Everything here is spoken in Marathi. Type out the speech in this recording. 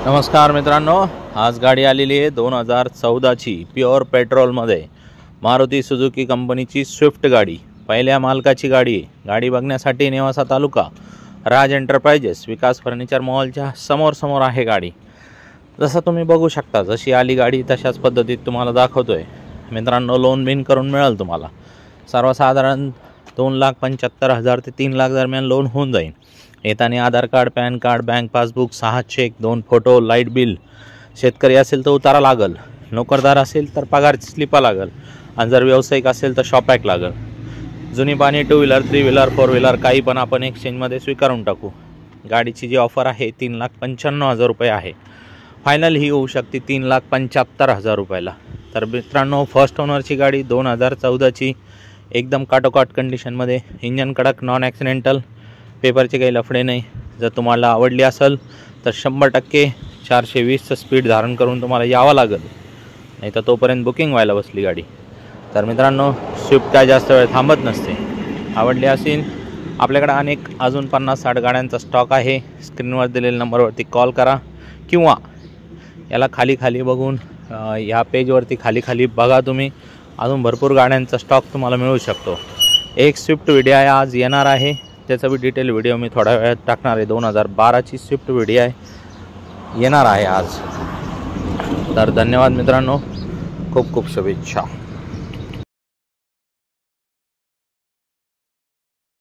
नमस्कार मित्रांनो, आज गाडी आलेली आहे 2014ची प्युअर पेट्रोलमध्ये मारुती सुझुकी कंपनीची स्विफ्ट गाडी। पहिल्या मालकाची गाडी आहे। गाडी बघण्यासाठी नेवासा तालुका राज एंटरप्राइजेस विकास फर्निचर मॉलच्या समोर आहे गाडी। जसं तुम्ही बघू शकता, जशी आली गाडी तशाच पद्धतीत तुम्हाला दाखवतोय मित्रांनो। लोन बिन करून मिळेल तुम्हाला। सर्वसाधारण 2,75,000 ते 3 लाख दरम्यान लोन होऊन जाईल। येताना Aadhaar card, PAN card, bank passbook, 6 cheque, 2 photo, light bill, शेतकरी असेल तर उतारा लागल, नोकरदार असेल तर पगारची स्लिपा लागल, आणि जर व्यावसायिक असेल तर शॉपॅक लागल। जुनी पाणी 2 व्हीलर, 3 व्हीलर, 4 व्हीलर काही पण आपण एक्सचेंजमध्ये स्वीकारून टाकू। गाडीची जी ऑफर आहे 3,95,000 रुपये आहे। फायनल ही होऊ शकते 3,75,000 रुपयाला। तर मित्रांनो, फर्स्ट ओनरची गाडी 2014ची एकदम काटोकाट कंडिशनमध्ये, इंजन कडक, नॉन ॲक्सिडेंटल, पेपरचे काही लफडे नाही। जर तुम्हाला आवडली असेल तर 100% 420चं स्पीड धारण करून तुम्हाला यावं लागेल, नाही तर तोपर्यंत बुकिंग व्हायला बसली गाडी। तर मित्रांनो, स्विफ्ट काय जास्त वेळ थांबत नसते। आवडली असेल, आपल्याकडे अनेक अजून 50-60 गाड्यांचा स्टॉक आहे। स्क्रीनवर दिलेल्या नंबरवरती कॉल करा, किंवा याला खाली बघून या पेजवरती खाली बघा तुम्ही। अजून भरपूर गाड्यांचा स्टॉक तुम्हाला मिळू शकतो। एक स्विफ्ट व्हिडिओ आहे आज येणार आहे, त्याचा भी डिटेल व्हिडिओ मी थोड्या वेळात टाकणार आहे। 2012ची स्विफ्ट व्हिडिओ येणार आहे आज। तर धन्यवाद मित्रांनो, खूप शुभेच्छा।